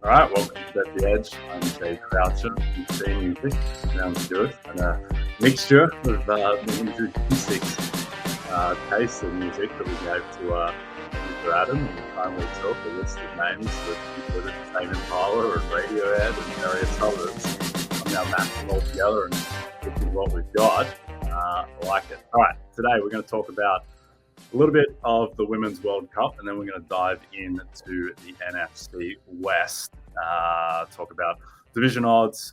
All right, welcome to At the Edge. I'm Jay Croucher from Team Music, down to do it, and a mixture of the 6 tastes of music that we gave to Mr. Adam, and finally took a list of names that included Tame Impala and Radiohead and various others. I'm now matching them all together, and this is what we've got. I like it. All right, today we're going to talk about a little bit of the Women's World Cup, and then we're going to dive into the NFC West, talk about division odds,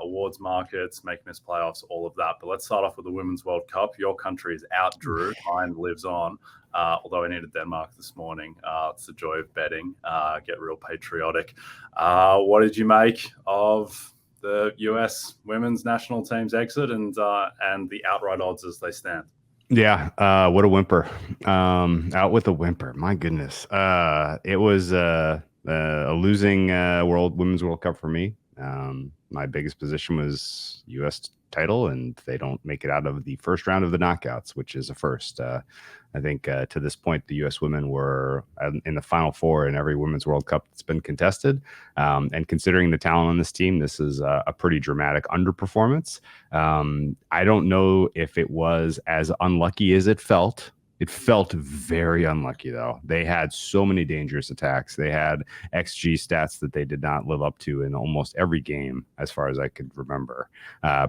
awards markets, making this playoffs, all of that. But let's start off with the Women's World Cup. Your country is out, Drew. Mine lives on, although I needed Denmark this morning. It's the joy of betting. Get real patriotic. What did you make of the US women's national team's exit and the outright odds as they stand? Yeah, what a whimper. Out with a whimper. My goodness. It was a losing Women's World Cup for me. My biggest position was US title, and they don't make it out of the first round of the knockouts, which is a first. I think to this point, the U.S. women were in the Final Four in every Women's World Cup that's been contested. And considering the talent on this team, this is a pretty dramatic underperformance. I don't know if it was as unlucky as it felt. It felt very unlucky, though. They had so many dangerous attacks. They had XG stats that they did not live up to in almost every game, as far as I could remember,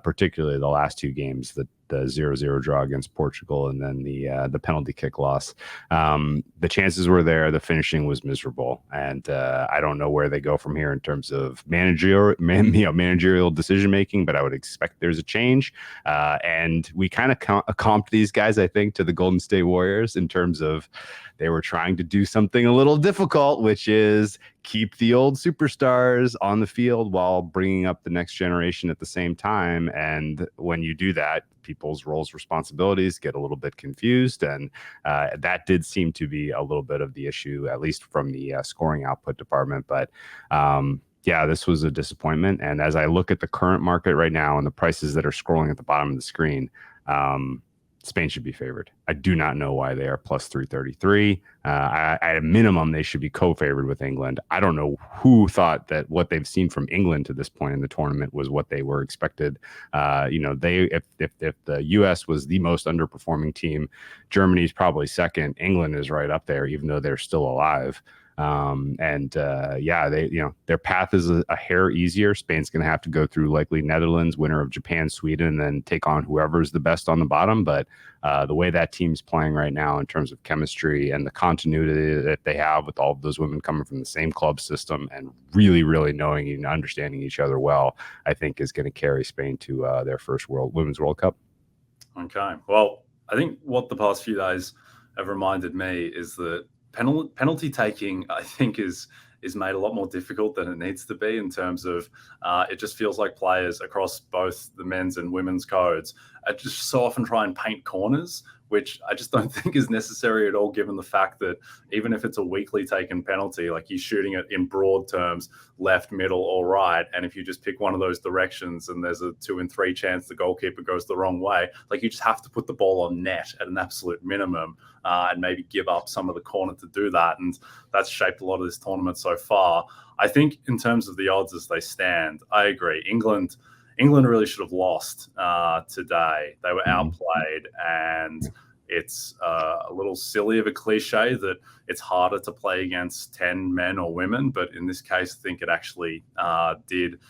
particularly the last two games, the 0-0 draw against Portugal and then the penalty kick loss. The chances were there. The finishing was miserable. And I don't know where they go from here in terms of managerial decision-making, but I would expect there's a change. And we kind of comped these guys, I think, to the Golden State Warriors in terms of they were trying to do something a little difficult, which is keep the old superstars on the field while bringing up the next generation at the same time. And when you do that, people's roles, responsibilities get a little bit confused. And that did seem to be a little bit of the issue, at least from the scoring output department. But yeah, this was a disappointment. And as I look at the current market right now and the prices that are scrolling at the bottom of the screen, Spain should be favored. I do not know why they are plus 333. At a minimum, they should be co-favored with England. I don't know who thought that what they've seen from England to this point in the tournament was what they were expected. If the U.S. was the most underperforming team, Germany's probably second. England is right up there, even though they're still alive. Their path is a hair easier. Spain's going to have to go through likely Netherlands, winner of Japan, Sweden, and then take on whoever's the best on the bottom. But the way that team's playing right now in terms of chemistry and the continuity that they have with all of those women coming from the same club system and really, really knowing and understanding each other well, I think is going to carry Spain to their first Women's World Cup. Okay. Well, I think what the past few days have reminded me is that penalty taking, I think, is made a lot more difficult than it needs to be in terms of it just feels like players across both the men's and women's codes are just so often try and paint corners, which I just don't think is necessary at all, given the fact that even if it's a weakly taken penalty, like you're shooting it in broad terms, left, middle, or right, and if you just pick one of those directions and there's a 2 in 3 chance the goalkeeper goes the wrong way, like you just have to put the ball on net at an absolute minimum and maybe give up some of the corner to do that. And that's shaped a lot of this tournament so far. I think in terms of the odds as they stand, I agree. England really should have lost today. They were outplayed, and it's a little silly of a cliche that it's harder to play against 10 men or women, but in this case, I think it actually did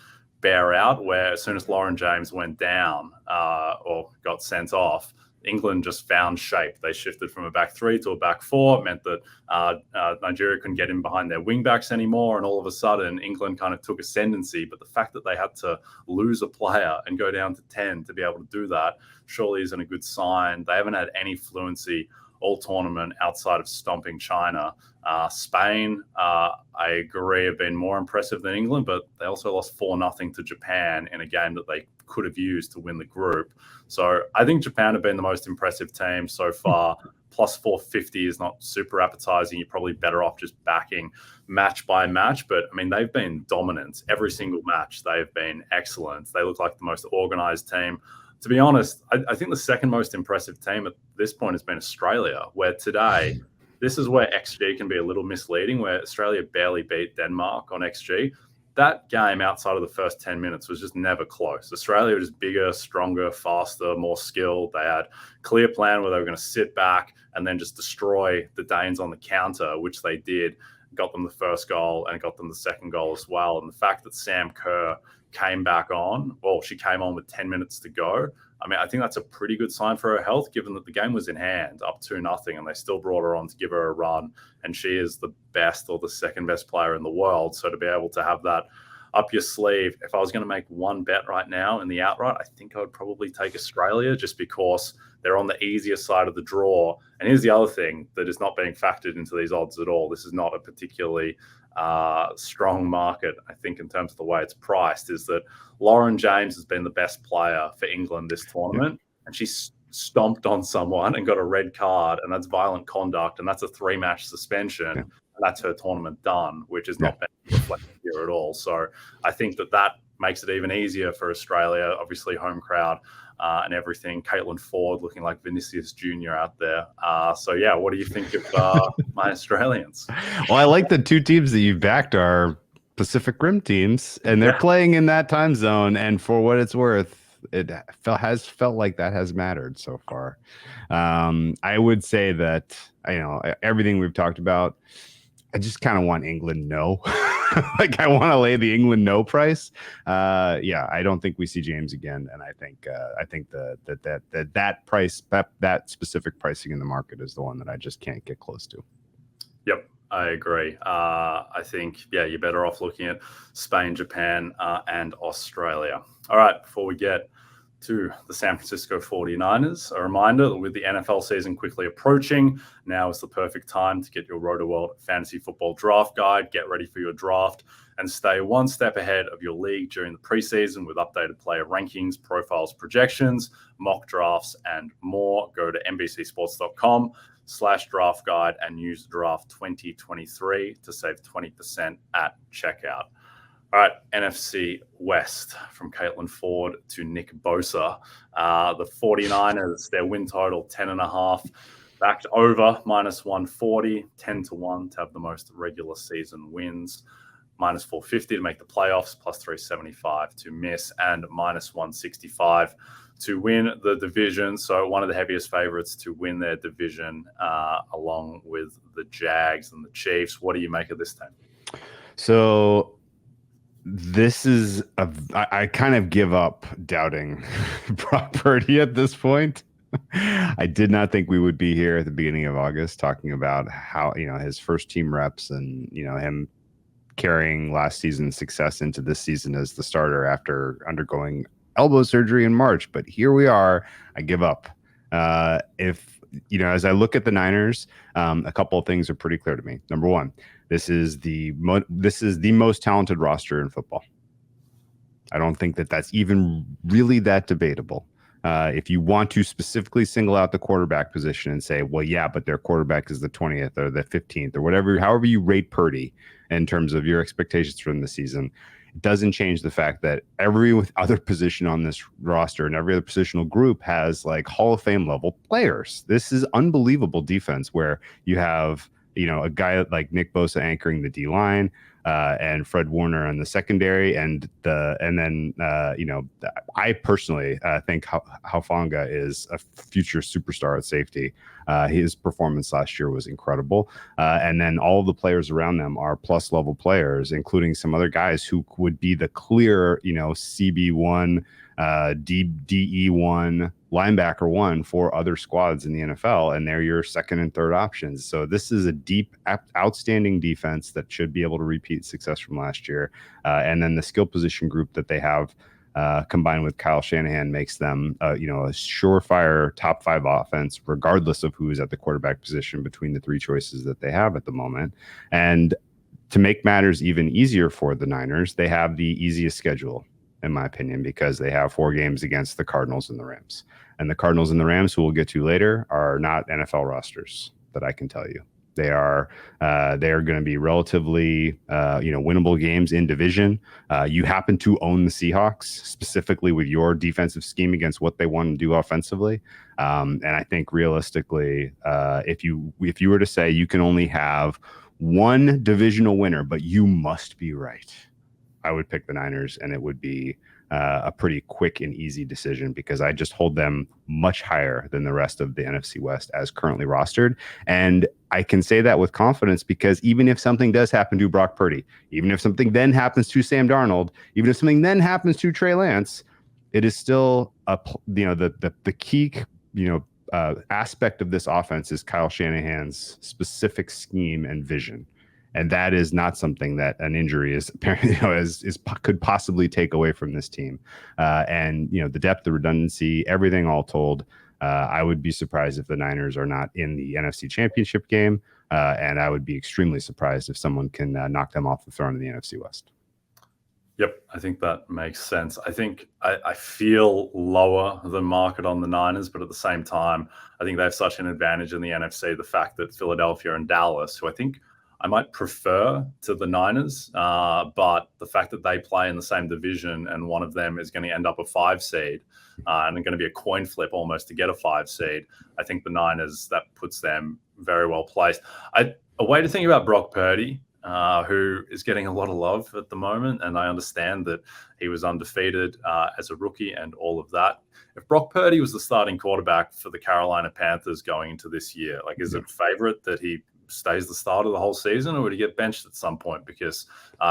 bear out, where as soon as Lauren James went down or got sent off, England just found shape. They shifted from a back three to a back four. It meant that Nigeria couldn't get in behind their wing backs anymore. And all of a sudden, England kind of took ascendancy. But the fact that they had to lose a player and go down to 10 to be able to do that surely isn't a good sign. They haven't had any fluency all tournament outside of stomping China. Spain, I agree, have been more impressive than England, but they also lost 4-0 to Japan in a game that they could have used to win the group. So I think Japan have been the most impressive team so far. Plus 450 is not super appetizing. You're probably better off just backing match by match. But, I mean, they've been dominant. Every single match, they've been excellent. They look like the most organized team. To be honest, I think the second most impressive team at this point has been Australia, where today this is where XG can be a little misleading, where Australia barely beat Denmark on XG. That game outside of the first 10 minutes was just never close. Australia was just bigger, stronger, faster, more skilled. They had a clear plan where they were going to sit back and then just destroy the Danes on the counter, which they did. Got them the first goal and got them the second goal as well. And the fact that Sam Kerr came back on, well, she came on with 10 minutes to go. I mean, I think that's a pretty good sign for her health, given that the game was in hand, up 2-0, and they still brought her on to give her a run. And she is the best or the second best player in the world. So to be able to have that up your sleeve, if I was going to make one bet right now in the outright, I think I would probably take Australia, just because they're on the easier side of the draw. And here's the other thing that is not being factored into these odds at all. This is not a particularly strong market, I think, in terms of the way it's priced, is that Lauren James has been the best player for England this tournament, and she stomped on someone and got a red card, and that's violent conduct, and that's a 3-match suspension, and that's her tournament done, which is not being reflected here at all. So I think that makes it even easier for Australia, obviously home crowd and everything. Caitlin Ford looking like Vinicius Jr. out there. So yeah, what do you think of my Australians? Well, I like the two teams that you've backed are Pacific Rim teams, and they're playing in that time zone. And for what it's worth, it has felt like that has mattered so far. I would say that, everything we've talked about, I just kind of want England no. Like, I want to lay the England no price. I don't think we see James again, and I think that price, that specific pricing in the market is the one that I just can't get close to. Yep, I agree. I think you're better off looking at Spain, Japan, and Australia. All right, before we get to the San Francisco 49ers, a reminder that with the NFL season quickly approaching, now is the perfect time to get your RotoWorld Fantasy Football Draft Guide. Get ready for your draft and stay one step ahead of your league during the preseason with updated player rankings, profiles, projections, mock drafts, and more. Go to NBCSports.com/draft guide and use draft 2023 to save 20% at checkout. All right, NFC West, from Caitlin Ford to Nick Bosa. The 49ers, their win total 10.5, backed over -140, 10-1 to have the most regular season wins, -450 to make the playoffs, +375 to miss, and -165 to win the division. So one of the heaviest favorites to win their division, along with the Jags and the Chiefs. What do you make of this team? So this is I kind of give up doubting Brock Purdy at this point. I did not think we would be here at the beginning of August talking about how, his first team reps and, him carrying last season's success into this season as the starter after undergoing elbow surgery in March. But here we are. I give up. As I look at the Niners, a couple of things are pretty clear to me. Number one, this is the most talented roster in football. I don't think that that's even really that debatable. If you want to specifically single out the quarterback position and say, well, yeah, but their quarterback is the 20th or the 15th or whatever, however you rate Purdy in terms of your expectations from the season, it doesn't change the fact that every other position on this roster and every other positional group has like Hall of Fame level players. This is unbelievable defense where you have, a guy like Nick Bosa anchoring the D line, and Fred Warner on the secondary, and then I personally think Hufanga is a future superstar at safety. His performance last year was incredible, and then all of the players around them are plus level players, including some other guys who would be the clear CB1, DE1, linebacker one for other squads in the NFL, and they're your second and third options. So this is a deep, outstanding defense that should be able to repeat success from last year. And then the skill position group that they have, combined with Kyle Shanahan, makes them, a surefire top 5 offense, regardless of who is at the quarterback position between the 3 choices that they have at the moment. And to make matters even easier for the Niners, they have the easiest schedule, in my opinion, because they have 4 games against the Cardinals and the Rams. And the Cardinals and the Rams, who we'll get to later, are not NFL rosters that I can tell you. They are going to be relatively winnable games in division. You happen to own the Seahawks specifically with your defensive scheme against what they want to do offensively. And I think realistically, if you were to say you can only have one divisional winner, but you must be right, I would pick the Niners, and it would be a pretty quick and easy decision because I just hold them much higher than the rest of the NFC West as currently rostered. And I can say that with confidence because even if something does happen to Brock Purdy, even if something then happens to Sam Darnold, even if something then happens to Trey Lance, it is still the key aspect of this offense is Kyle Shanahan's specific scheme and vision. And that is not something that an injury is apparently could possibly take away from this team. And the depth, the redundancy, everything all told, I would be surprised if the Niners are not in the NFC Championship game, and I would be extremely surprised if someone can knock them off the throne in the NFC West. Yep, I think that makes sense. I think I feel lower than market on the Niners, but at the same time, I think they have such an advantage in the NFC. The fact that Philadelphia and Dallas, who I think I might prefer to the Niners, but the fact that they play in the same division and one of them is going to end up a 5 seed and going to be a coin flip almost to get a 5 seed, I think the Niners, that puts them very well placed. A way to think about Brock Purdy, who is getting a lot of love at the moment, and I understand that he was undefeated as a rookie and all of that. If Brock Purdy was the starting quarterback for the Carolina Panthers going into this year, is it a favorite that he stays the start of the whole season, or would he get benched at some point because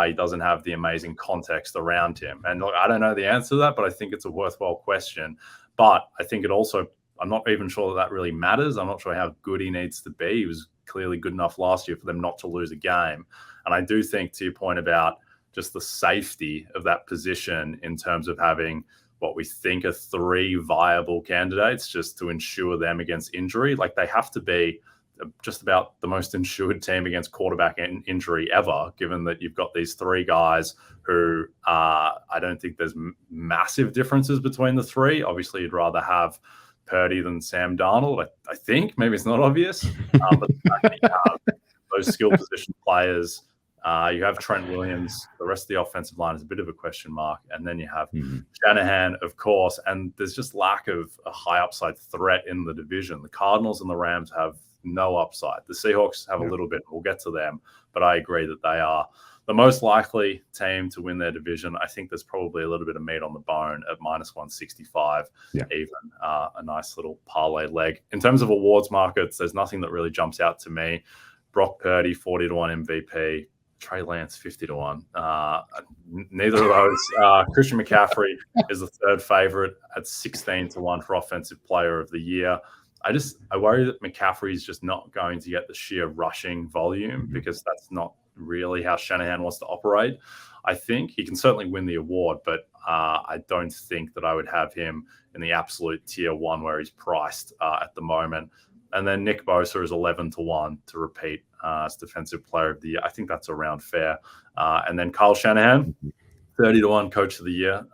he doesn't have the amazing context around him? And look, I don't know the answer to that, but I think it's a worthwhile question. But I think it also, I'm not even sure that really matters. I'm not sure how good he needs to be. He was clearly good enough last year for them not to lose a game. And I do think, to your point about just the safety of that position in terms of having what we think are 3 viable candidates just to insure them against injury, they have to be just about the most insured team against quarterback injury ever, given that you've got these 3 guys who I don't think there's massive differences between the 3. Obviously, you'd rather have Purdy than Sam Darnold. I think maybe it's not obvious, but the fact that you have those skill position players, you have Trent Williams, the rest of the offensive line is a bit of a question mark, and then you have Shanahan, of course, and there's just lack of a high upside threat in the division. The Cardinals and the Rams have no upside. The Seahawks have a little bit. We'll get to them, but I agree that they are the most likely team to win their division. I think there's probably a little bit of meat on the bone at -165, even a nice little parlay leg. In terms of awards markets, there's nothing that really jumps out to me. Brock Purdy, 40-1 MVP. Trey Lance, 50-1. Neither of those. Christian McCaffrey is the 3rd favorite at 16-1 for Offensive Player of the Year. I worry that McCaffrey is just not going to get the sheer rushing volume because that's not really how Shanahan wants to operate. I think he can certainly win the award, but I don't think that I would have him in the absolute tier 1 where he's priced at the moment. And then Nick Bosa is 11-1 to repeat as Defensive Player of the Year. I think that's around fair. And then Kyle Shanahan, 30-1 Coach of the Year.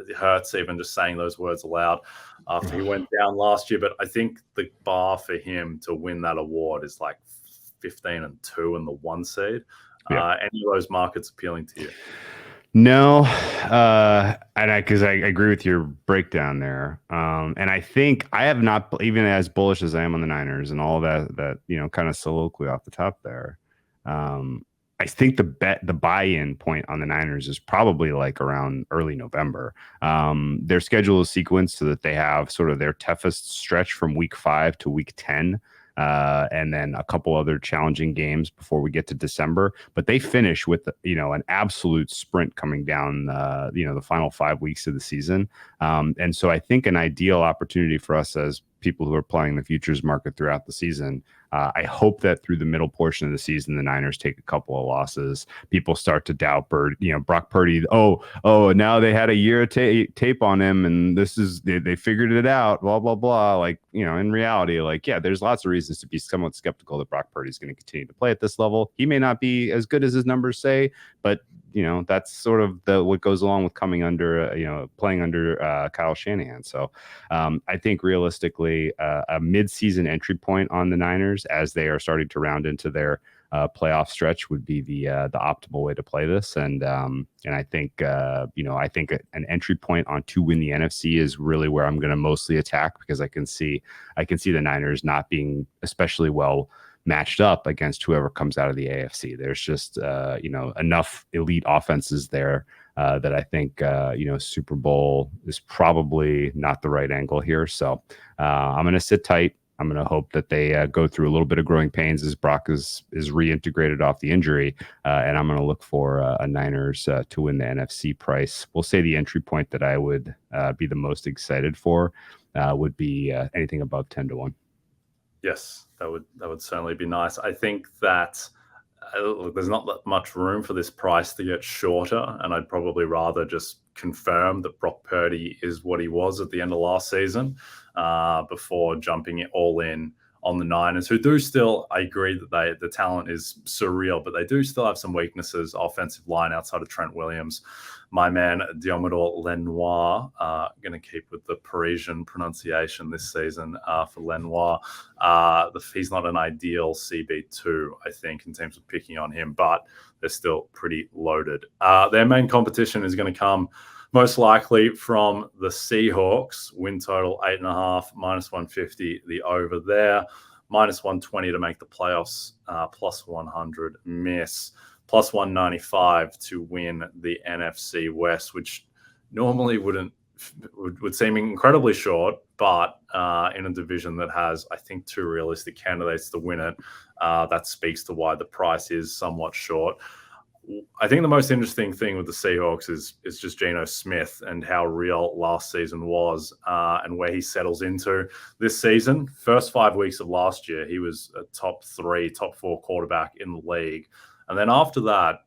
It hurts even just saying those words aloud after he went down last year. But I think the bar for him to win that award is 15-2 in the 1 seed. Any of those markets appealing to you? No, because I agree with your breakdown there. And I think I have not, even as bullish as I am on the Niners and all that kind of soliloquy off the top there. I think the buy-in point on the Niners is probably around early November. Their schedule is sequenced so that they have sort of their toughest stretch from week 5 to week 10. And then a couple other challenging games before we get to December, but they finish with an absolute sprint coming down the final 5 weeks of the season. And so I think an ideal opportunity for us as people who are playing the futures market throughout the season. I hope that through the middle portion of the season, the Niners take a couple of losses. People start to doubt Brock Purdy. Oh, now they had a year of tape on him, and they figured it out. Blah blah blah. In reality, there's lots of reasons to be somewhat skeptical that Brock Purdy is going to continue to play at this level. He may not be as good as his numbers say, but that's sort of what goes along with coming under, playing under Kyle Shanahan. So I think realistically, a mid-season entry point on the Niners as they are starting to round into their playoff stretch would be the optimal way to play this. And I think an entry point on to win the NFC is really where I'm going to mostly attack, because I can see the Niners not being especially well matched up against whoever comes out of the AFC. There's just enough elite offenses there that I think Super Bowl is probably not the right angle here. So I'm going to sit tight. I'm going to hope that they go through a little bit of growing pains as Brock is reintegrated off the injury, and I'm going to look for a Niners to win the NFC price. We'll say the entry point that I would be the most excited for would be anything above 10-1. Yes, that would certainly be nice. I think that there's not that much room for this price to get shorter, and I'd probably rather just confirm that Brock Purdy is what he was at the end of last season before jumping it all in on the Niners, who do still, I agree that the talent is surreal, but they do still have some weaknesses. Offensive line outside of Trent Williams. My man, Diomedor Lenoir, going to keep with the Parisian pronunciation this season for Lenoir. He's not an ideal CB2, I think, in terms of picking on him, but they're still pretty loaded. Their main competition is going to come most likely from the Seahawks. Win total 8.5, -150, the over there. -120 to make the playoffs, +100 miss. +195 to win the NFC West, which normally would seem incredibly short, but in a division that has, I think, 2 realistic candidates to win it, that speaks to why the price is somewhat short. I think the most interesting thing with the Seahawks is just Geno Smith and how real last season was and where he settles into this season. First 5 weeks of last year, he was a top 4 quarterback in the league. And then after that,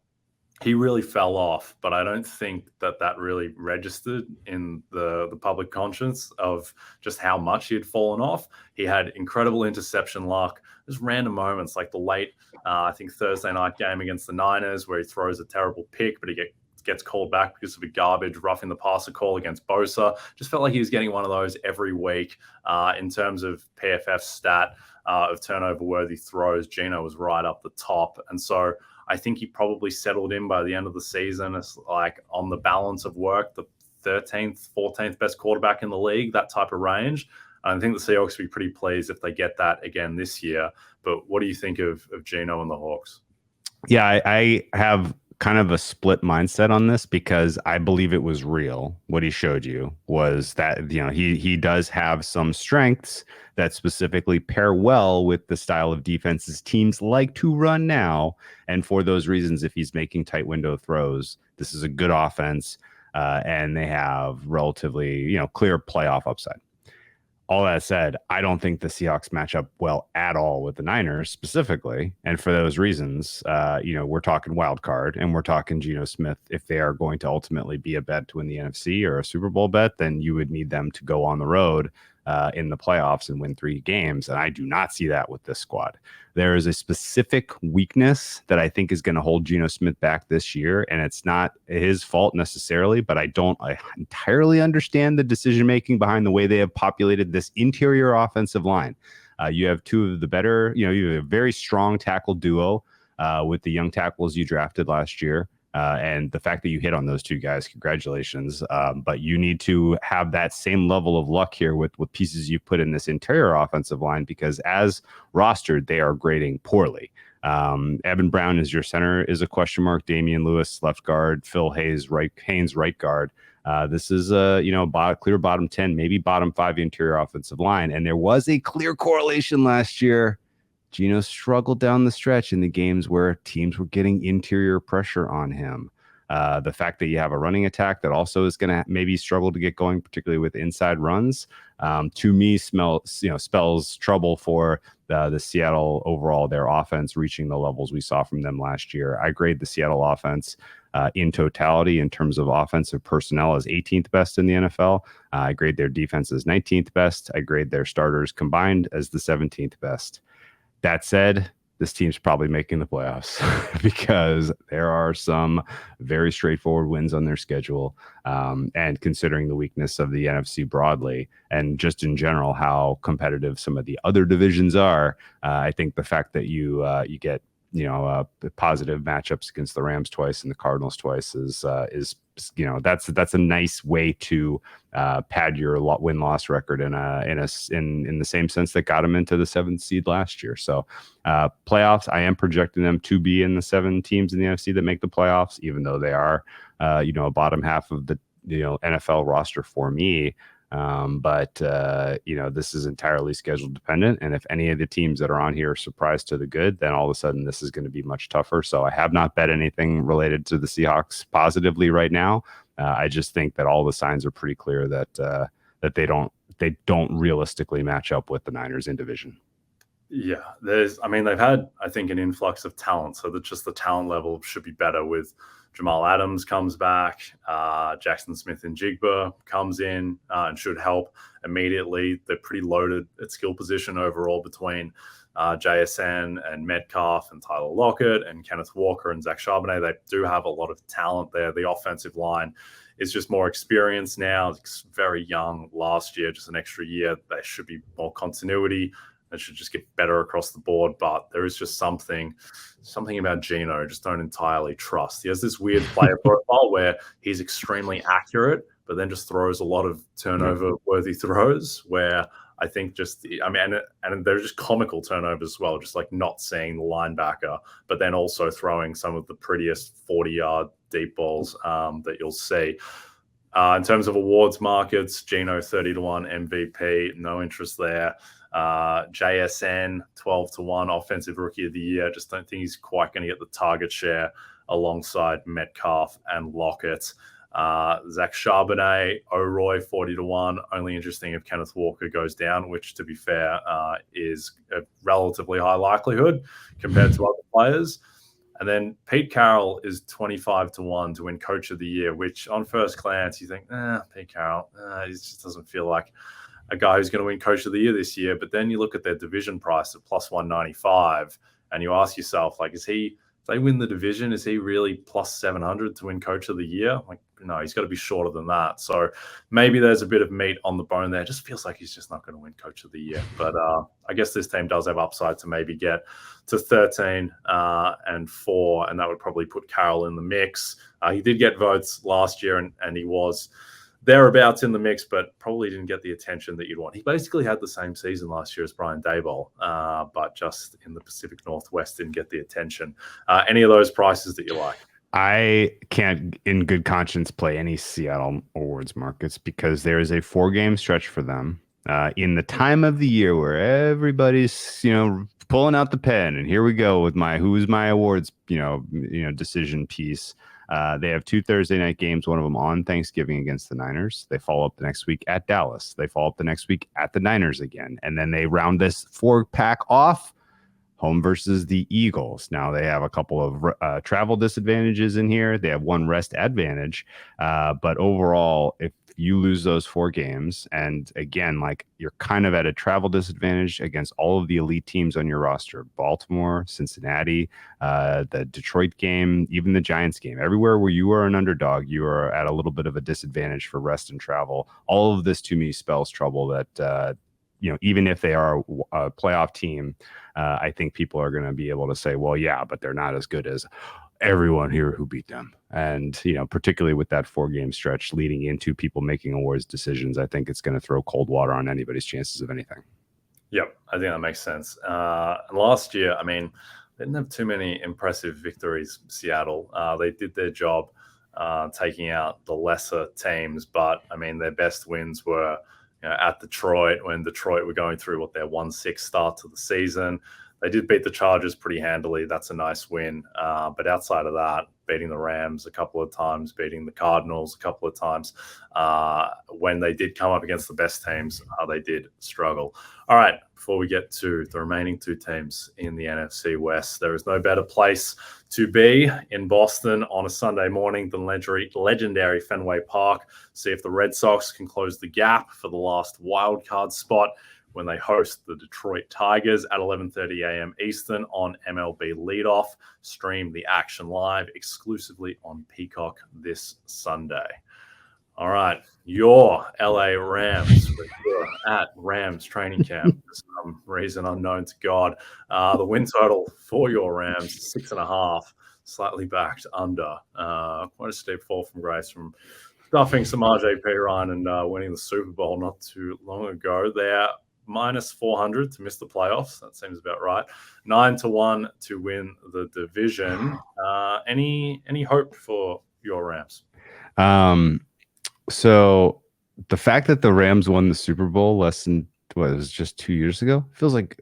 he really fell off, but I don't think that really registered in the public conscience of just how much he had fallen off. He had incredible interception luck, just random moments like the late, I think, Thursday night game against the Niners where he throws a terrible pick, but he gets called back because of a garbage roughing the passer call against Bosa. Just felt like he was getting one of those every week. In terms of PFF stat of turnover-worthy throws, Geno was right up the top. And so I think he probably settled in by the end of the season as like on the balance of work, the 13th, 14th best quarterback in the league, that type of range. I think the Seahawks will be pretty pleased if they get that again this year. But what do you think of Geno and the Hawks? Yeah, I have kind of a split mindset on this because I believe it was real. What he showed you was that, he does have some strengths that specifically pair well with the style of defenses teams like to run now. And for those reasons, if he's making tight window throws, this is a good offense and they have relatively, clear playoff upside. All that said, I don't think the Seahawks match up well at all with the Niners specifically. And for those reasons, we're talking wild card and we're talking Geno Smith. If they are going to ultimately be a bet to win the NFC or a Super Bowl bet, then you would need them to go on the road in the playoffs and win 3 games. And I do not see that with this squad. There is a specific weakness that I think is going to hold Geno Smith back this year. And it's not his fault necessarily, but I entirely understand the decision-making behind the way they have populated this interior offensive line. You have 2 of the better, you have a very strong tackle duo with the young tackles you drafted last year. And the fact that you hit on those 2 guys, congratulations. But you need to have that same level of luck here with pieces you put in this interior offensive line, because as rostered, they are grading poorly. Evan Brown is your center is a question mark. Damian Lewis, left guard. Phil Haynes, right guard. This is a clear bottom 10, maybe bottom 5 interior offensive line. And there was a clear correlation last year. Geno struggled down the stretch in the games where teams were getting interior pressure on him. The fact that you have a running attack that also is going to maybe struggle to get going, particularly with inside runs, to me spells trouble for the Seattle overall, their offense reaching the levels we saw from them last year. I grade the Seattle offense in totality in terms of offensive personnel as 18th best in the NFL. I grade their defense as 19th best. I grade their starters combined as the 17th best. That said, this team's probably making the playoffs because there are some very straightforward wins on their schedule. And considering the weakness of the NFC broadly and just in general how competitive some of the other divisions are, I think the fact that you get positive matchups against the Rams twice and the Cardinals twice is that's a nice way to pad your win-loss record in the same sense that got them into the 7th seed last year. So playoffs, I am projecting them to be in the 7 teams in the NFC that make the playoffs, even though they are a bottom half of the NFL roster for me. But this is entirely schedule dependent. And if any of the teams that are on here are surprised to the good, then all of a sudden this is going to be much tougher. So I have not bet anything related to the Seahawks positively right now. I just think that all the signs are pretty clear that they don't realistically match up with the Niners in division. Yeah, they've had, I think, an influx of talent. So that just the talent level should be better with Jamal Adams comes back, Jackson Smith and Jigba comes in and should help immediately. They're pretty loaded at skill position overall between JSN and Metcalf and Tyler Lockett and Kenneth Walker and Zach Charbonnet. They do have a lot of talent there. The offensive line is just more experienced now. It's very young last year, just an extra year. There should be more continuity. It should just get better across the board, but there is just something about Geno I just don't entirely trust. He has this weird player profile where he's extremely accurate, but then just throws a lot of turnover-worthy throws where I think and they're just comical turnovers as well, just like not seeing the linebacker, but then also throwing some of the prettiest 40-yard deep balls that you'll see. In terms of awards markets, Geno 30-1 MVP, no interest there. JSN 12-1 offensive rookie of the year. Just don't think he's quite going to get the target share alongside Metcalf and Lockett. Zach Charbonnet, O'Roy 40-1. Only interesting if Kenneth Walker goes down, which to be fair is a relatively high likelihood compared to other players. And then Pete Carroll is 25-1 to win Coach of the Year, which on first glance you think, Pete Carroll, he just doesn't feel like a guy who's going to win Coach of the Year this year. But then you look at their division price at plus 195 and you ask yourself, like, if they win the division, is he really plus 700 to win Coach of the Year? Like, no, he's got to be shorter than that. So maybe there's a bit of meat on the bone there. It just feels like he's just not going to win Coach of the Year. But I guess this team does have upside to maybe get to 13-4, and that would probably put Carroll in the mix. He did get votes last year, and he was thereabouts in the mix, but probably didn't get the attention that you'd want. He basically had the same season last year as Brian Daboll, but just in the Pacific Northwest didn't get the attention. Any of those prices that you like? I can't, in good conscience, play any Seattle awards markets because there is a 4-game stretch for them in the time of the year where everybody's, pulling out the pen, and here we go with who's my awards, decision piece. They have 2 Thursday night games, one of them on Thanksgiving against the Niners. They follow up the next week at Dallas. They follow up the next week at the Niners again. And then they round this 4-pack off, home versus the Eagles. Now they have a couple of travel disadvantages in here. They have 1 rest advantage. But overall, if you lose those 4 games, and again, like, you're kind of at a travel disadvantage against all of the elite teams on your roster, Baltimore, Cincinnati, the Detroit game, even the Giants game, everywhere where you are an underdog, you are at a little bit of a disadvantage for rest and travel. All of this to me spells trouble that, even if they are a playoff team, I think people are going to be able to say, well, yeah, but they're not as good as everyone here who beat them. And, particularly with that 4-game stretch leading into people making awards decisions, I think it's going to throw cold water on anybody's chances of anything. Yep, I think that makes sense. Last year, they didn't have too many impressive victories, Seattle. They did their job taking out the lesser teams, but, their best wins were at Detroit, when Detroit were going through their 1-6 start to the season. They did beat the Chargers pretty handily. That's a nice win. But outside of that, beating the Rams a couple of times, beating the Cardinals a couple of times, when they did come up against the best teams, they did struggle. All right, before we get to the remaining 2 teams in the NFC West, there is no better place to be in Boston on a Sunday morning than legendary Fenway Park. See if the Red Sox can close the gap for the last wild card spot when they host the Detroit Tigers at 11:30 a.m. Eastern on MLB Leadoff. Stream the action live exclusively on Peacock this Sunday. All right, your LA Rams at Rams training camp for some reason unknown to God. The win total for your Rams, 6.5, slightly backed under. Quite a steep fall from grace from stuffing some RJP Ryan and winning the Super Bowl not too long ago. They're minus 400 to miss the playoffs. That seems about right. 9-1 to win the division. Any hope for your Rams? So the fact that the Rams won the Super Bowl less than it was just 2 years ago feels like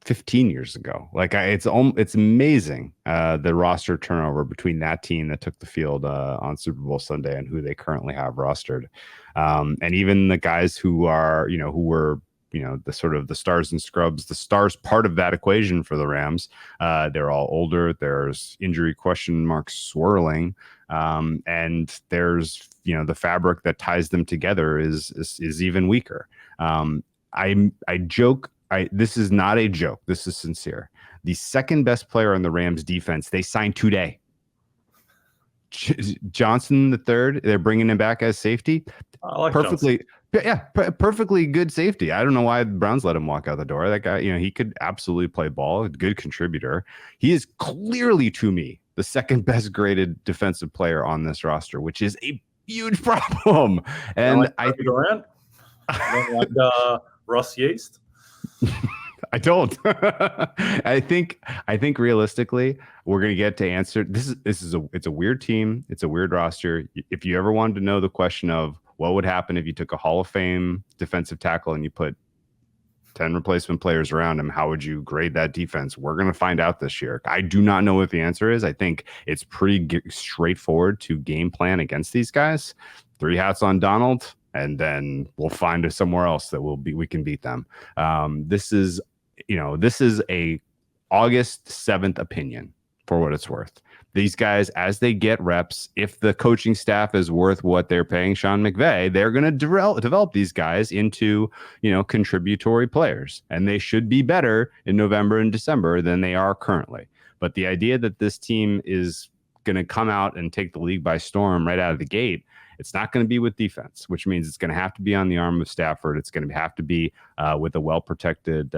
15 years ago. Like it's amazing the roster turnover between that team that took the field on Super Bowl Sunday and who they currently have rostered, and even the guys who were the sort of the stars and scrubs, the stars part of that equation for the Rams. They're all older. There's injury question marks swirling. And there's, the fabric that ties them together is even weaker. I joke. This is not a joke. This is sincere. The second best player on the Rams defense, they signed today. Johnson the third, they're bringing him back as safety. I like perfectly. Johnson. Yeah, perfectly good safety. I don't know why the Browns let him walk out the door. That guy, he could absolutely play ball. A good contributor. He is clearly, to me, the second best graded defensive player on this roster, which is a huge problem. And I don't like Ross Yeast. I don't. I think realistically, we're going to get to answer. It's a weird team. It's a weird roster. If you ever wanted to know the question of what would happen if you took a Hall of Fame defensive tackle and you put 10 replacement players around him, how would you grade that defense? We're going to find out this year. I do not know what the answer is. I think it's pretty straightforward to game plan against these guys. 3 hats on Donald, and then we'll find somewhere else that we can beat them. This is a August 7th opinion for what it's worth. These guys, as they get reps, if the coaching staff is worth what they're paying Sean McVay, they're going to develop these guys into, contributory players, and they should be better in November and December than they are currently. But the idea that this team is going to come out and take the league by storm right out of the gate, it's not going to be with defense, which means it's going to have to be on the arm of Stafford. It's going to have to be with a well-protected,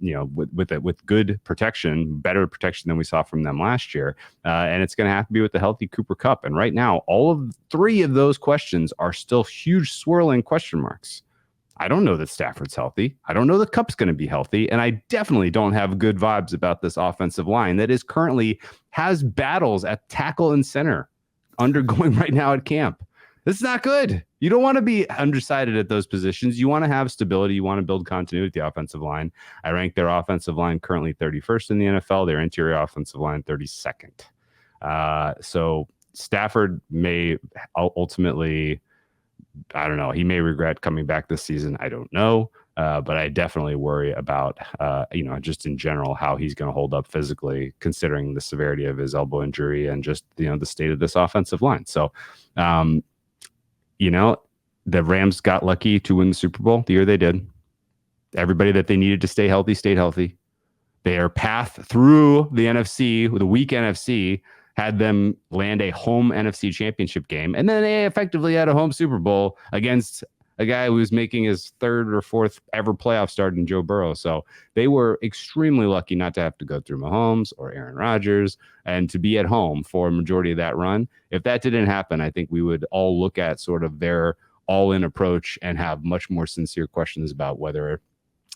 with good protection, better protection than we saw from them last year. And it's going to have to be with the healthy Cooper Kupp. And right now, all of 3 of those questions are still huge swirling question marks. I don't know that Stafford's healthy. I don't know that Kupp's going to be healthy. And I definitely don't have good vibes about this offensive line that is currently has battles at tackle and center undergoing right now at camp. This is not good. You don't want to be undecided at those positions. You want to have stability. You want to build continuity with the offensive line. I rank their offensive line currently 31st in the NFL, their interior offensive line 32nd. So Stafford may ultimately, I don't know, he may regret coming back this season. I don't know. But I definitely worry about, just in general, how he's going to hold up physically, considering the severity of his elbow injury and just, the state of this offensive line. So, the Rams got lucky to win the Super Bowl the year they did. Everybody that they needed to stay healthy stayed healthy. Their path through the NFC, the weak NFC, had them land a home NFC Championship game. And then they effectively had a home Super Bowl against a guy who was making his 3rd or 4th ever playoff start in Joe Burrow. So they were extremely lucky not to have to go through Mahomes or Aaron Rodgers and to be at home for a majority of that run. If that didn't happen, I think we would all look at sort of their all-in approach and have much more sincere questions about whether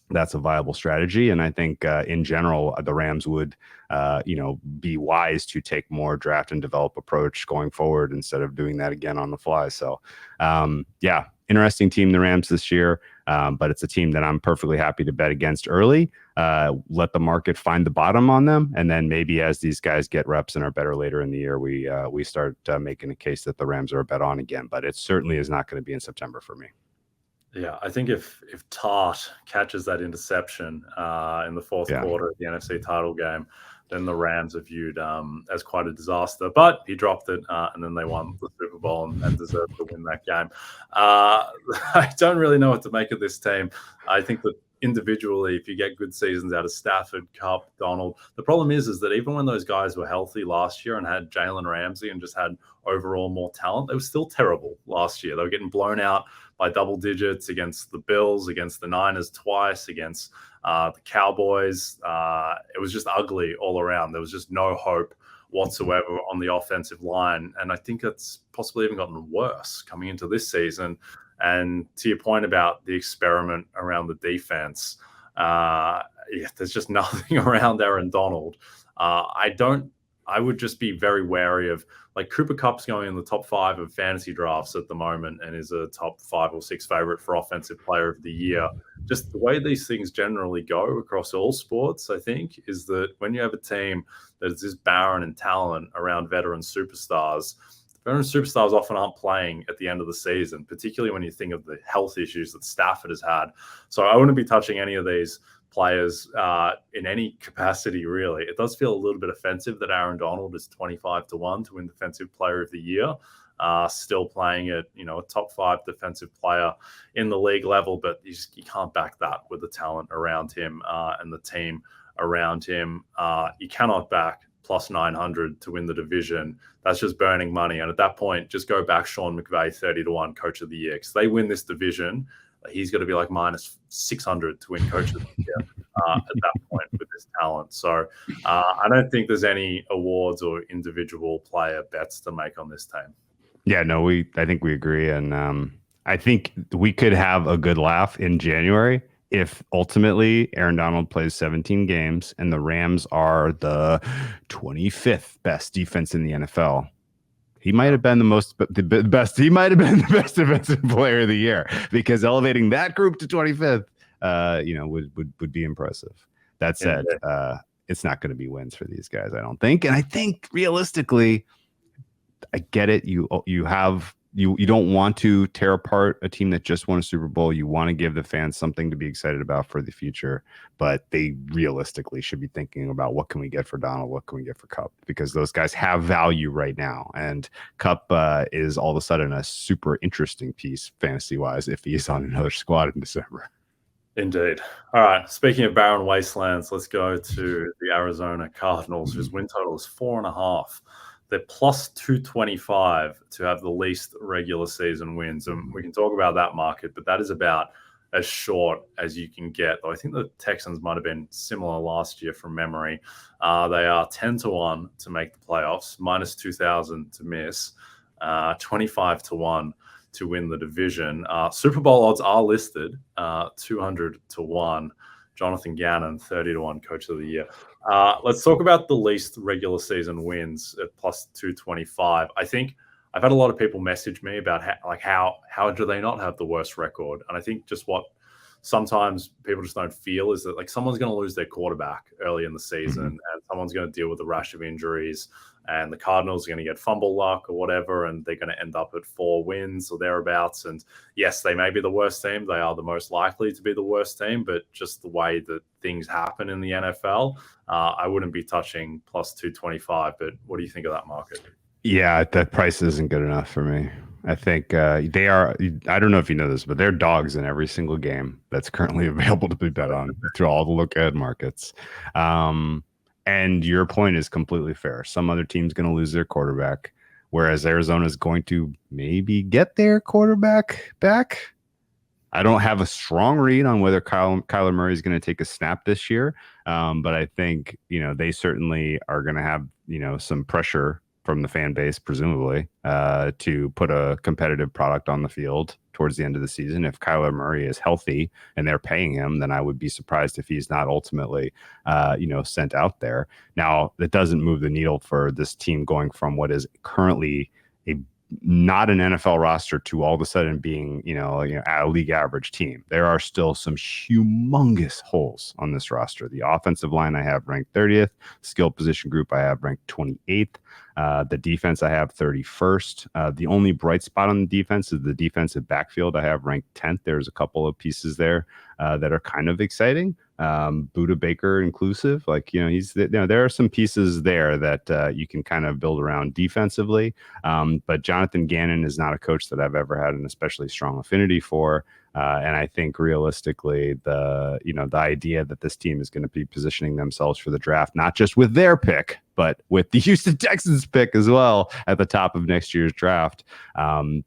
that's a viable strategy. And I think in general, the Rams would, be wise to take more draft and develop approach going forward instead of doing that again on the fly. So, interesting team, the Rams this year, but it's a team that I'm perfectly happy to bet against early. Let the market find the bottom on them, and then maybe as these guys get reps and are better later in the year, we start making a case that the Rams are a bet on again. But it certainly is not going to be in September for me. Yeah, I think if Tart catches that interception in the fourth quarter of the NFC title game, then the Rams are viewed as quite a disaster. But he dropped it, and then they won the Super Bowl and deserved to win that game. I don't really know what to make of this team. I think that individually, if you get good seasons out of Stafford, Kupp, Donald, the problem is that even when those guys were healthy last year and had Jalen Ramsey and just had overall more talent, they were still terrible last year. They were getting blown out by double digits against the Bills, against the Niners twice, against the Cowboys. It was just ugly all around. There was just no hope whatsoever on the offensive line. And I think it's possibly even gotten worse coming into this season. And to your point about the experiment around the defense, there's just nothing around Aaron Donald. I would just be very wary of, like, Cooper Kupp's going in the top 5 of fantasy drafts at the moment and is a top 5 or 6 favorite for offensive player of the year. Just the way these things generally go across all sports, I think, is that when you have a team that is this barren in talent around veteran superstars, veteran superstars often aren't playing at the end of the season, particularly when you think of the health issues that Stafford has had. So I wouldn't be touching any of these players in any capacity, really. It does feel a little bit offensive that Aaron Donald is 25-1 to win Defensive Player of the Year, still playing at, a top 5 defensive player in the league level, but you can't back that with the talent around him and the team around him. You cannot back plus 900 to win the division. That's just burning money. And at that point, just go back Sean McVay 30-1 Coach of the Year. Because they win this division, he's going to be like minus 600 to win Coach of the Year at that point with this talent. So I don't think there's any awards or individual player bets to make on this team. Yeah, no, I think we agree. And I think we could have a good laugh in January if ultimately Aaron Donald plays 17 games and the Rams are the 25th best defense in the NFL. He might have been the best. He might have been the best defensive player of the year, because elevating that group to 25th, would be impressive. That said, it's not going to be wins for these guys, I don't think. And I think realistically, I get it. You don't want to tear apart a team that just won a Super Bowl. You want to give the fans something to be excited about for the future, but they realistically should be thinking about, what can we get for Donald? What can we get for Kupp? Because those guys have value right now. And Kupp is all of a sudden a super interesting piece fantasy wise if he's on another squad in December. Indeed. All right. Speaking of barren wastelands, let's go to the Arizona Cardinals, whose win total is 4.5. They're plus 225 to have the least regular season wins. And we can talk about that market, but that is about as short as you can get. Though I think the Texans might have been similar last year from memory. They are 10-1 to make the playoffs, minus 2,000 to miss, 25-1 to win the division. Super Bowl odds are listed, 200-1. Jonathan Gannon, 30-1 Coach of the Year. Let's talk about the least regular season wins at plus 225. I think I've had a lot of people message me about how do they not have the worst record? And I think just what sometimes people just don't feel is that, like, someone's going to lose their quarterback early in the season, and someone's going to deal with a rash of injuries, and the Cardinals are going to get fumble luck or whatever, and they're going to end up at 4 wins or thereabouts. And yes, they may be the worst team. They are the most likely to be the worst team, but just the way that things happen in the NFL, I wouldn't be touching plus 225. But what do you think of that market? Yeah, that price isn't good enough for me. I think they are. I don't know if you know this, but they're dogs in every single game that's currently available to be bet on through all the look-ahead markets. And your point is completely fair. Some other team's going to lose their quarterback, whereas Arizona is going to maybe get their quarterback back. I don't have a strong read on whether Kyler Murray is going to take a snap this year, but I think they certainly are going to have some pressure from the fan base, presumably, to put a competitive product on the field towards the end of the season. If Kyler Murray is healthy and they're paying him, then I would be surprised if he's not ultimately, sent out there. Now, that doesn't move the needle for this team going from what is currently not an NFL roster to all of a sudden being, a league average team. There are still some humongous holes on this roster. The offensive line I have ranked 30th. Skill position group I have ranked 28th. The defense I have 31st. The only bright spot on the defense is the defensive backfield. I have ranked 10th. There's a couple of pieces there that are kind of exciting. Buda Baker inclusive. Like, there are some pieces there that you can kind of build around defensively. But Jonathan Gannon is not a coach that I've ever had an especially strong affinity for. And I think realistically, the idea that this team is going to be positioning themselves for the draft, not just with their pick, but with the Houston Texans pick as well at the top of next year's draft,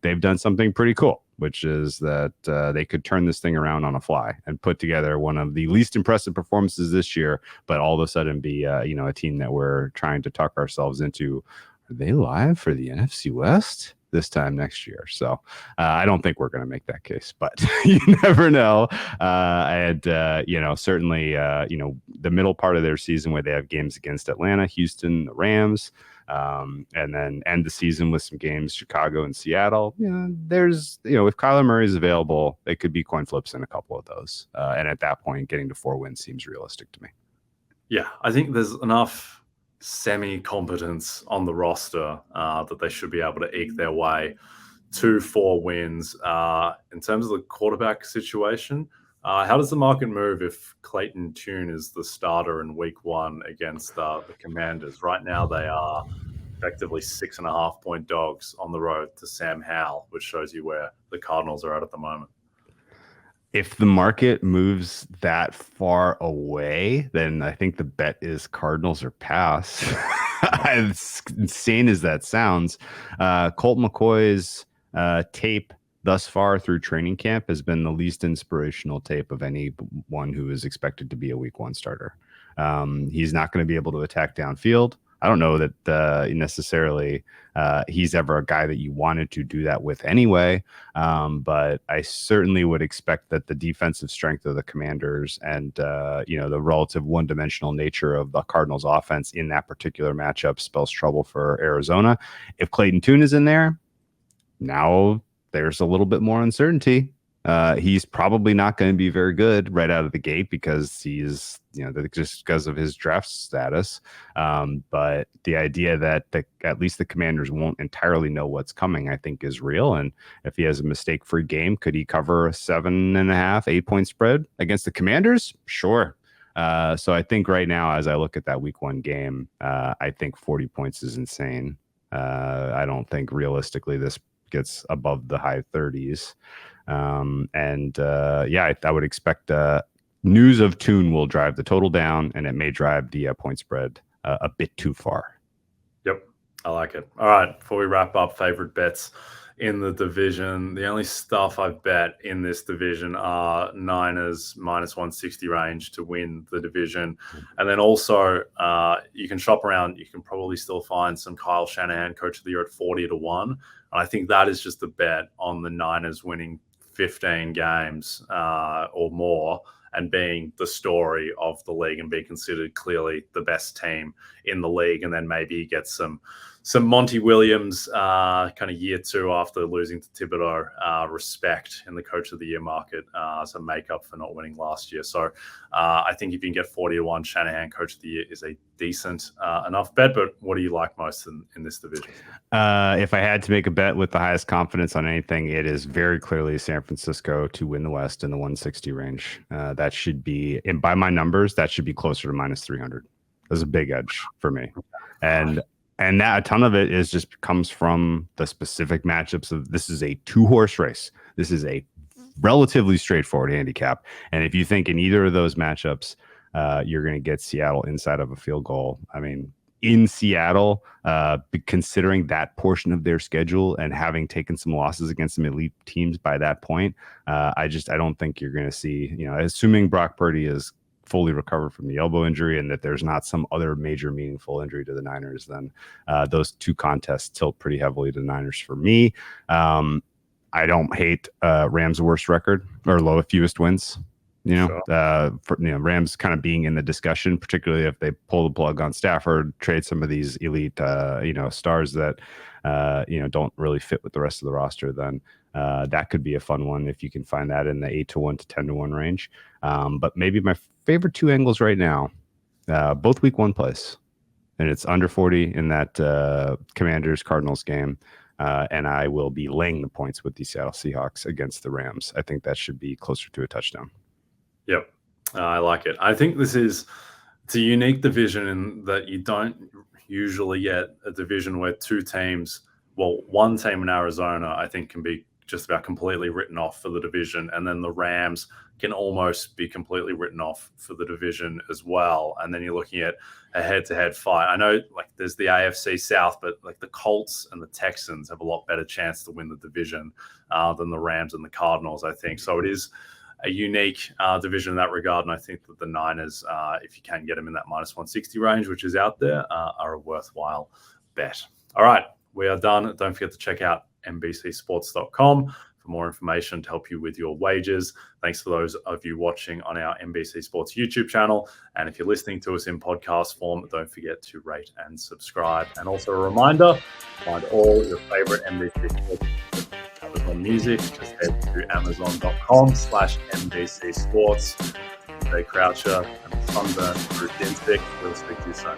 they've done something pretty cool, which is that they could turn this thing around on a fly and put together one of the least impressive performances this year, but all of a sudden be a team that we're trying to tuck ourselves into. Are they live for the NFC West this time next year? So I don't think we're going to make that case, but you never know. Certainly, the middle part of their season where they have games against Atlanta, Houston, the Rams, and then end the season with some games, Chicago and Seattle. There's, if Kyler Murray is available, it could be coin flips in a couple of those. And at that point, getting to 4 wins seems realistic to me. Yeah, I think there's enough semi-competence on the roster that they should be able to eke their way to 4 wins. In terms of the quarterback situation, how does the market move if Clayton Tune is the starter in week 1 against the Commanders? Right now, they are effectively 6.5-point dogs on the road to Sam Howell, which shows you where the Cardinals are at the moment. If the market moves that far away, then I think the bet is Cardinals or pass. As insane as that sounds, Colt McCoy's tape thus far through training camp has been the least inspirational tape of anyone who is expected to be a week 1 starter. He's not going to be able to attack downfield. I don't know that necessarily he's ever a guy that you wanted to do that with anyway. But I certainly would expect that the defensive strength of the Commanders and, the relative one-dimensional nature of the Cardinals offense in that particular matchup spells trouble for Arizona. If Clayton Tune is in there, now there's a little bit more uncertainty. He's probably not going to be very good right out of the gate because he's, just because of his draft status. But the idea that at least the Commanders won't entirely know what's coming, I think is real. And if he has a mistake-free game, could he cover a 7.5, 8-point spread against the Commanders? Sure. So I think right now, as I look at that week 1 game, I think 40 points is insane. I don't think realistically this gets above the high 30s. I would expect news of Tune will drive the total down, and it may drive the point spread a bit too far. Yep, I like it. All right, before we wrap up, favorite bets in the division. The only stuff I've bet in this division are Niners -160 range to win the division. And then also you can shop around. You can probably still find some Kyle Shanahan, coach of the year, at 40-1. And I think that is just a bet on the Niners winning 15 games or more and being the story of the league and be considered clearly the best team in the league. And then maybe he gets some Monty Williams kind of year 2 after losing to Thibodeau respect in the coach of the year market, some makeup for not winning last year. So I think if you can get 40-1, Shanahan coach of the year is a decent enough bet. But what do you like most in this division? If I had to make a bet with the highest confidence on anything, it is very clearly San Francisco to win the West in the 160 range. That should be, and by my numbers, that should be closer to -300. That's a big edge for me. And that a ton of it is just comes from the specific matchups of this is a 2-horse race. This is a relatively straightforward handicap. And if you think in either of those matchups, you're going to get Seattle inside of a field goal. I mean, in Seattle, considering that portion of their schedule and having taken some losses against some elite teams by that point, I don't think you're going to see, assuming Brock Purdy is fully recovered from the elbow injury and that there's not some other major meaningful injury to the Niners, then those 2 contests tilt pretty heavily to the Niners for me. I don't hate Rams' worst record or fewest wins. Rams kind of being in the discussion, particularly if they pull the plug on Stafford, trade some of these elite, stars that, don't really fit with the rest of the roster, then that could be a fun one if you can find that in the 8-1 to 10-1 range. But maybe my favorite 2 angles right now, both week 1 plays, and it's under 40 in that Commanders Cardinals game. And I will be laying the points with the Seattle Seahawks against the Rams. I think that should be closer to a touchdown. Yep. I like it. I think it's a unique division in that you don't usually get a division where two teams, well, one team in Arizona, I think can be just about completely written off for the division. And then the Rams can almost be completely written off for the division as well. And then you're looking at a head-to-head fight. I know like there's the AFC South, but like the Colts and the Texans have a lot better chance to win the division than the Rams and the Cardinals, I think. So it is a unique division in that regard. And I think that the Niners, if you can get them in that minus 160 range, which is out there, are a worthwhile bet. All right, we are done. Don't forget to check out NBCsports.com for more information to help you with your wagers. Thanks for those of you watching on our NBC Sports YouTube channel. And if you're listening to us in podcast form, don't forget to rate and subscribe. And also a reminder, find all your favorite NBC Sports Amazon music. Just head to amazon.com/NBC Sports. Jay Croucher and Sunburn through Dinstick. We'll speak to you soon.